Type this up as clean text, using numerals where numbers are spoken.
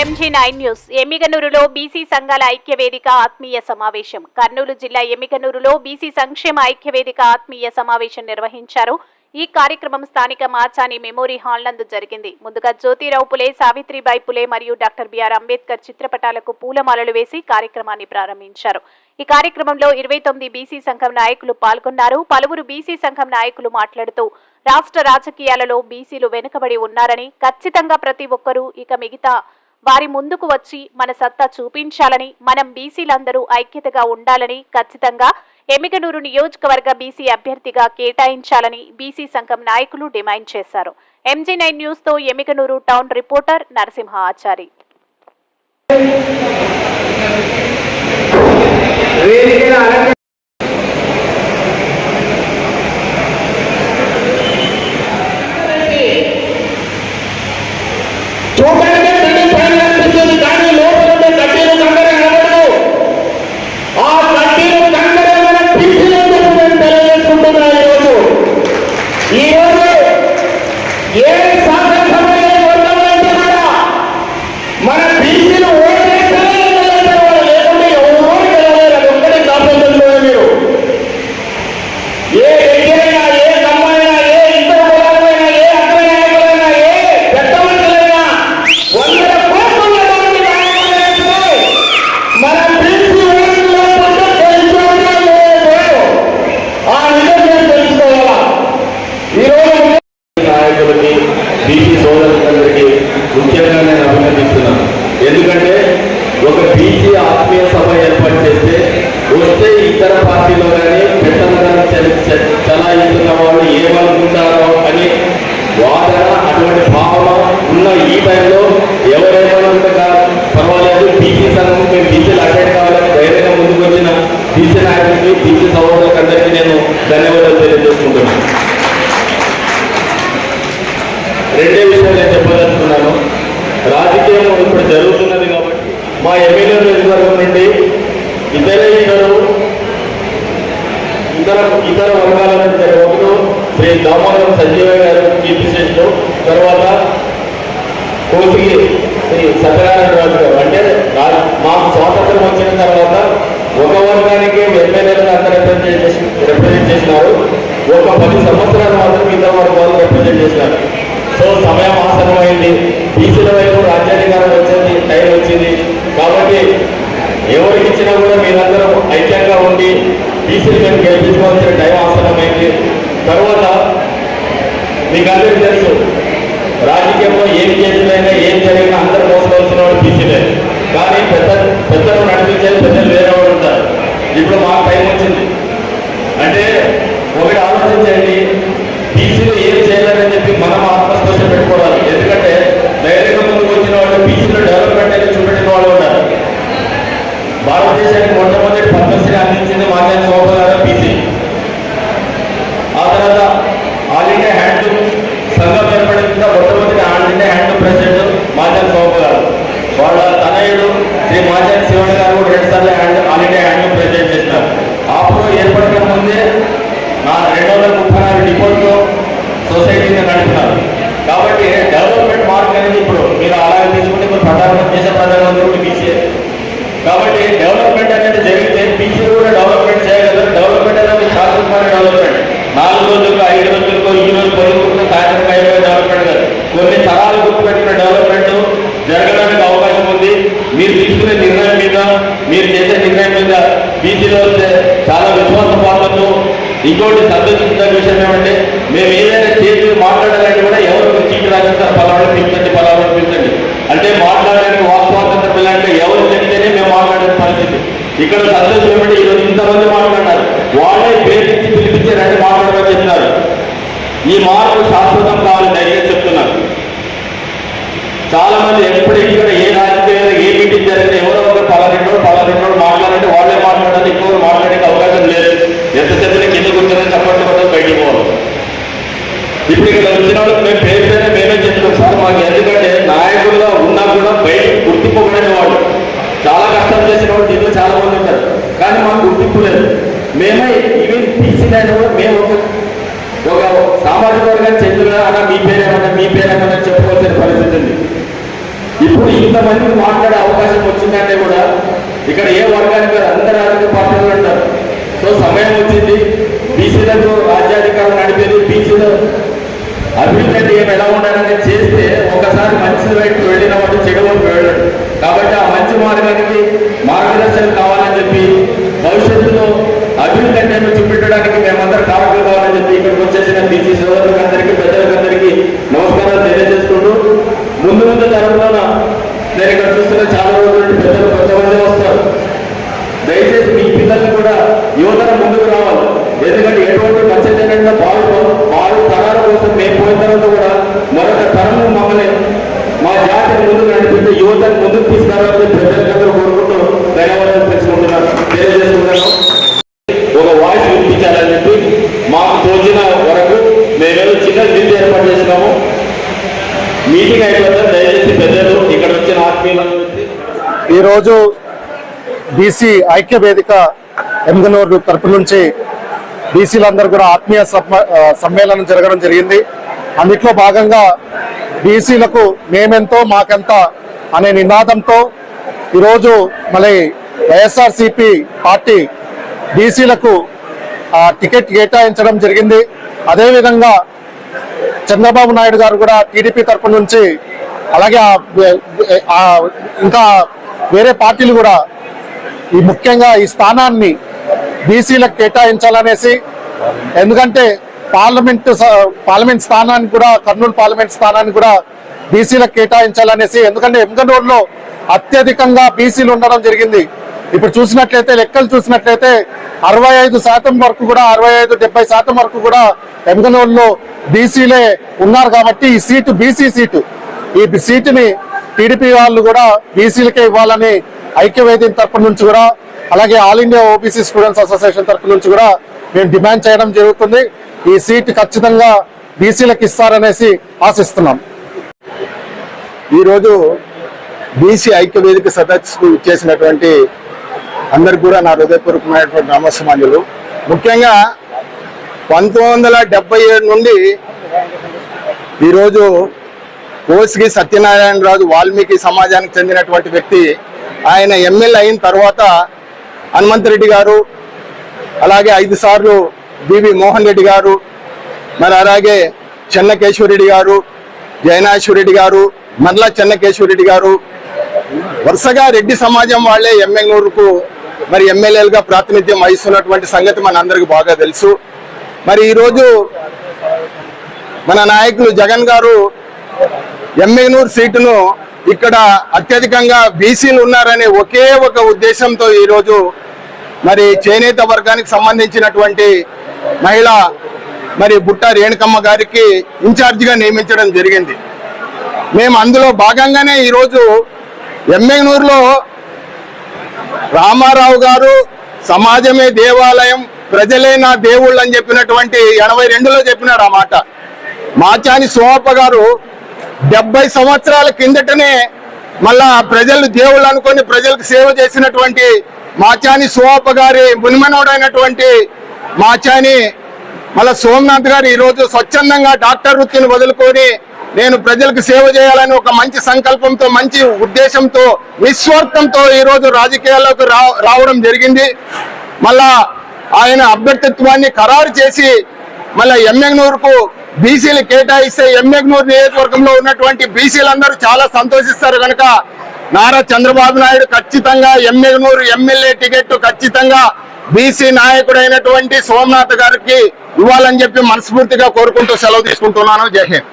MG9 news ఎమ్మిగనూరులో BC సంఘాల ఐక్యవేదిక ఆత్మీయ సమావేశం. కర్నూలు జిల్లా ఎమ్మిగనూరులో బీసీ సంక్షేమ ఐక్యవేదిక ఆత్మీయ సమావేశం నిర్వహించారు. ఈ కార్యక్రమం స్థానిక మాచాని మెమోరీ హాల్ నందు జరిగింది. ముందుగా జ్యోతిరావు పులే, సావిత్రిబాయి పులే మరియు డాక్టర్ బిఆర్ అంబేద్కర్ చిత్రపటాలకు పూలమాలలు వేసి కార్యక్రమాన్ని ప్రారంభించారు. ఈ కార్యక్రమంలో 29 బీసీ సంఘం నాయకులు పాల్గొన్నారు. పలువురు బీసీ సంఘం నాయకులు మాట్లాడుతూ రాష్ట్ర రాజకీయాలలో బీసీలు వెనుకబడి ఉన్నారని, ఖచ్చితంగా ప్రతి ఒక్కరూ ఇక మిగతా వారి ముందుకు వచ్చి మన సత్తా చూపించాలని, మనం బీసీలందరూ ఐక్యతగా ఉండాలని, ఖచ్చితంగా ఎమ్మిగనూరు నియోజకవర్గ బీసీ అభ్యర్థిగా కేటాయించాలని బీసీ సంఘం నాయకులు డిమాండ్ చేశారు. MG9 న్యూస్ తో Emmiganur town reporter Narasimha Achari. BC సోదరులందరికీ ముఖ్యంగా నేను అభినందిస్తున్నాను. ఎందుకంటే ఒక బీసీ ఆత్మీయ సభ ఏర్పాటు చేస్తే వస్తే ఇతర పార్టీలో కానీ పెట్టాలని చలాయిస్తున్న వాళ్ళు ఏమనుకుంటారో అని వాదన, అటువంటి భావన ఉన్న ఈ టైంలో ఎవరేమనుకుంటా పర్వాలేదు, బీసీ సంఘం మేము బీసీలు అటెండ్ కావాలని ధైర్యంగా ముందుకు వచ్చిన బీసీ నాయకులకి, బీసీ సోదరులకు అందరికీ నేను ధన్యవాదాలు తెలియజేసుకుంటున్నాను. రెండే విషయాలు నేను చెప్పదలుచుకున్నాను. రాజకీయం ఇప్పుడు జరుగుతున్నది కాబట్టి మా ఎమ్మెల్యే నియోజకవర్గం నుండి ఇతర వర్గాల నుండి ఒకరు శ్రీ దామోదరం సంజీవయ్య గారు కీర్తిశేషులు, తర్వాత కోసిగి శ్రీ సత్యనారాయణ రాజు గారు. అంటే మాకు స్వాతంత్రం వచ్చిన తర్వాత ఒక వర్గానికి ఎమ్మెల్యేలను అంతా రిప్రజెంట్ చేసినారు. ఒక 10 సంవత్సరాలు మాత్రం ఇతర వర్గాలు రిప్రజెంట్ చేసినారు. సో సమయం ఆసనమైంది, బీసీల వైపు రాజ్యాధికారం వచ్చింది, టైం వచ్చింది. కాబట్టి ఎవరికి ఇచ్చినా కూడా మీరందరూ ఐక్యంగా ఉండి బీసీలు మేము గెలిపించుకోవాల్సిన టైం ఆసనమైంది. తర్వాత మీకు అందరికీ తెలుసు, రాజకీయంలో ఏం చేసినైనా ఏం జరిగినా అందరూ మోసుకోవాల్సిన వాడు బీసీలే. కానీ పెద్దలు నడిపించేది పెద్దలు వేరే వాళ్ళు ఉంటారు. ఇప్పుడు మాకు టైం వచ్చింది అంటే ఒకటి ఆలోచించండి, బీసీలు ఏం చేయాలని చెప్పి మనం ఆత్మస్పర్శ పెట్టుకోవాలి. ఎందుకంటే ధైర్యంగా ముందుకు వచ్చిన వాళ్ళు బీసీలో డెవలప్మెంట్ అనేది చూపెట్టిన వాళ్ళు ఉన్నారు. భారతదేశానికి మొట్టమొదటి పద్మశ్రీ అందించింది మాచాని శోభ గారు బీసీ. ఆ తర్వాత ఆల్ ఇండియా హ్యాండ్లూమ్ సంఘం ఏర్పడిన మొట్టమొదటి all India handloom president Machani Shobha గారు. వాళ్ళ తనయుడు శ్రీ మాచాని శివన్ గారు కూడా 2 సార్లు ఆల్ ఇండియా హ్యాండ్లూమ్ ప్రెసిడెంట్ చేసినారు. అప్పుడు ఏర్పడక ముందే 234 డిపోట్లో సొసైటీని నడుపుతున్నారు. కాబట్టి డెవలప్మెంట్ మార్క్ అనేది ఇప్పుడు మీరు అలాగే తీసుకుంటే ఇప్పుడు దేశ ప్రధానమంత్రి బీసీ. కాబట్టి డెవలప్మెంట్ అనేది జరిగితే బీసీలు కూడా డెవలప్మెంట్ చేయగలరు. డెవలప్మెంట్ అనేది శాశ్వతమైన డెవలప్మెంట్. 4 రోజులకు 5 రోజులకు ఈ రోజు పొరుగుతున్న సాయంత్రం 5 డెవలప్మెంట్ కాదు, కొన్ని తరాలు గుర్తుపెట్టిన డెవలప్మెంట్ జరగడానికి అవకాశం ఉంది. మీరు తీసుకునే నిర్ణయం మీద, మీరు చేసే నిర్ణయం మీద బీసీలో చాలా విశ్వాసం పాలతో. ఇంకోటి సంతోషించిన విషయం ఏమంటే, మేము ఏదైనా చేసి మాట్లాడాలంటే కూడా ఎవరు చీటి రాసిస్తారు, పలావని పిలిచండి అంటే మాట్లాడడానికి వాక్స్వాతంత్రం ఇలాంటి ఎవరు చెప్తేనే మేము మాట్లాడే పరిస్థితి. ఇక్కడ సంతోషం ఏమంటే ఈరోజు ఇంతమంది మాట్లాడారు, వాళ్ళే పేరించి పిలిపించారని మాట్లాడమని చెప్తున్నారు. ఈ మార్పు శాశ్వతం కావాలని ధైర్యం చెప్తున్నారు. చాలా మంది ఎప్పుడు ఇక్కడ ఏ రాజకీయాలు ఏ మీటింగ్ జరిగితే ఎవరో ఒక పలారెండో మాట్లాడంటే వాళ్ళే మాట్లాడాలి, ఇంకొకరు మాట్లాడే అవకాశం లేదు. ఎంతసేపు కింద కూర్చొని చప్పట్లు పట్టుకొని బయటకు పోవాలి. ఇప్పుడు ఇక్కడ వచ్చిన వాళ్ళకి మేము పేరుతోనే మేమే చెప్తాం సార్ మాకు, ఎందుకంటే నాయకులుగా ఉన్నా కూడా బయటకు గుర్తింపు పడిన వాళ్ళు, చాలా కష్టం చేసిన వాళ్ళు దీంట్లో చాలా మంది ఉంటారు, కానీ మాకు గుర్తింపు లేదు. మేమే ఈవెన్ బీసీలైనా కూడా మేము ఒక సామాజిక వర్గాన్ని చెందుగా అన్న మీ పేరేమన్నా చెప్పుకోవాల్సిన పరిస్థితి ఉంది. ఇప్పుడు ఇంతమందికి మాట్లాడే అవకాశం వచ్చిందంటే కూడా ఇక్కడ ఏ వర్గానికి కాదు, అందరు రాజకీయ పార్టీలు అంటారు. సో సమయం వచ్చింది, బీసీలకు రాజ్యాధికారం నడిపేది, బీసీలు అభివృద్ధి అంటే ఏం ఎలా ఉండాలని చేస్తే ఒకసారి మంచి వైపు వెళ్ళిన వాడు చెడు వైపు వెళ్ళాడు. కాబట్టి ఆ మంచి మార్గానికి మార్గదర్శనం కావాలని చెప్పి భవిష్యత్తులో అభివృద్ధి అంటే చూపెట్టడానికి మేమందరం కారకులు కావాలని చెప్పి ఇక్కడికి వచ్చేసిన బీసీ సోదరులందరికీ పెద్దలందరికీ నమస్కారాలు తెలియజేసుకుంటూ ముందు తరంలోన నేను ఇక్కడ చూస్తున్న చాలా రోజుల నుండి పెద్దలు కొంతమంది వస్తారు. దయచేసి మీ పిల్లల్ని కూడా యువతరం ముందుకు రావాలి. ఎందుకంటే ఎటువంటి పచ్చజనంగా వారు తరాల కోసం మేము పోయిన తర్వాత కూడా మరొక తరము మమ్మల్ని మా జాతిని ముందుకు నడిపిస్తే యువతను ముందుకు తీసుకురావాలని ప్రజలందరూ కోరుకుంటూ ధన్యవాదాలు తెలియజేసుకుంటున్నాను. ఒక వాయిస్ వినిపించాలని చెప్పి మాకు తోచిన వరకు మేమేదో చిన్న విందు ఏర్పాటు చేసినాము. మీటింగ్ అయిపోతే దయచేసి పెద్దలు ఇక్కడ వచ్చిన ఆత్మీయులను ఈరోజు బీసీ ఐక్య వేదిక ఎమ్గనూరు తరపు నుంచి బీసీలందరూ కూడా ఆత్మీయ సమ్మేళనం జరగడం జరిగింది. అందులో భాగంగా బీసీలకు మేమెంతో మాకెంత అనే నినాదంతో ఈరోజు మళ్ళీ వైఎస్ఆర్సీపీ పార్టీ బీసీలకు టికెట్ కేటాయించడం జరిగింది. అదేవిధంగా చంద్రబాబు నాయుడు గారు కూడా టీడీపీ తరపు నుంచి, అలాగే ఇంకా వేరే పార్టీలు కూడా ముఖ్యంగా ఈ స్థానాన్ని బీసీలకు కేటాయించాలనేసి, ఎందుకంటే పార్లమెంట్ స్థానాన్ని కూడా, కర్నూలు పార్లమెంట్ స్థానాన్ని కూడా బీసీలకు కేటాయించాలనేసి, ఎందుకంటే ఎమ్గనూరులో అత్యధికంగా బీసీలు ఉండడం జరిగింది. ఇప్పుడు చూసినట్లయితే లెక్కలు చూసినట్లయితే 65% వరకు కూడా 65-70% వరకు కూడా ఎమ్గనూరులో బీసీలే ఉన్నారు. కాబట్టి ఈ సీటు బీసీ సీటు, ఈ సీటుని టీడీపీ వాళ్ళు కూడా బీసీలకే ఇవ్వాలని ఐక్యవేదిక తరపు నుంచి కూడా, అలాగే all India OBC students association తరపు నుంచి కూడా మేము డిమాండ్ చేయడం జరుగుతుంది. ఈ సీటు ఖచ్చితంగా బీసీలకు ఇస్తారనేసి ఆశిస్తున్నాం. ఈరోజు బీసీ ఐక్యవేదిక సదస్సుకు చేసినటువంటి అందరికి కూడా నా హృదయపూర్వకమైనటువంటి నమస్సమాంజలు. ముఖ్యంగా 1977 నుండి ఈరోజు కోసిగి సత్యనారాయణరాజు వాల్మీకి సమాజానికి చెందినటువంటి వ్యక్తి. ఆయన ఎమ్మెల్యే అయిన తర్వాత హనుమంతరెడ్డి గారు, అలాగే 5 సార్లు బివి మోహన్ రెడ్డి గారు, మరి అలాగే చెన్నకేశ్వరరెడ్డి గారు, జయనాశ్వరెడ్డి గారు, మరలా చెన్నకేశ్వరరెడ్డి గారు, వరుసగా రెడ్డి సమాజం వాళ్ళే ఎమ్మెల్యేలకు మరి ఎమ్మెల్యేలుగా ప్రాతినిధ్యం వహిస్తున్నటువంటి సంగతి మన అందరికి బాగా తెలుసు. మరి ఈరోజు మన నాయకులు జగన్ గారు ఎమ్మెగనూరు సీటును ఇక్కడ అత్యధికంగా బీసీలు ఉన్నారనే ఒకే ఒక ఉద్దేశంతో ఈరోజు మరి చేనేత వర్గానికి సంబంధించినటువంటి మహిళ మరి బుట్ట రేణుకమ్మ గారికి ఇన్ఛార్జిగా నియమించడం జరిగింది. మేము అందులో భాగంగానే ఈరోజు ఎమ్మెగనూరులో రామారావు గారు సమాజమే దేవాలయం, ప్రజలే నా దేవుళ్ళు అని చెప్పినటువంటి 82లో చెప్పినారు ఆ మాట. మాచాని సోమప్ప గారు 70 సంవత్సరాల కిందటనే మళ్ళా ప్రజలు దేవుళ్ళు అనుకొని ప్రజలకు సేవ చేసినటువంటి మాచాని సోమప్ప గారి మునిమనోడైనటువంటి మాచాని మళ్ళా సోమనాథ్ గారు ఈరోజు స్వచ్ఛందంగా డాక్టర్ వృత్తిని వదులుకొని నేను ప్రజలకు సేవ చేయాలని ఒక మంచి సంకల్పంతో, మంచి ఉద్దేశంతో, నిస్వార్థంతో ఈరోజు రాజకీయాల్లోకి రావడం జరిగింది. మళ్ళా ఆయన అభ్యర్థిత్వాన్ని ఖరారు చేసి మళ్ళా ఎమ్మెగనూరుకు బీసీలు కేటాయిస్తే ఎమ్మెగనూరు నియోజకవర్గంలో ఉన్నటువంటి బీసీలందరూ చాలా సంతోషిస్తారు. కనుక నారా చంద్రబాబు నాయుడు ఖచ్చితంగా ఎమ్మెగనూరు ఎమ్మెల్యే టికెట్ ఖచ్చితంగా బీసీ నాయకుడైనటువంటి సోమనాథ్ గారికి ఇవ్వాలని చెప్పి మనస్ఫూర్తిగా కోరుకుంటూ సెలవు తీసుకుంటున్నాను. జై హింద్.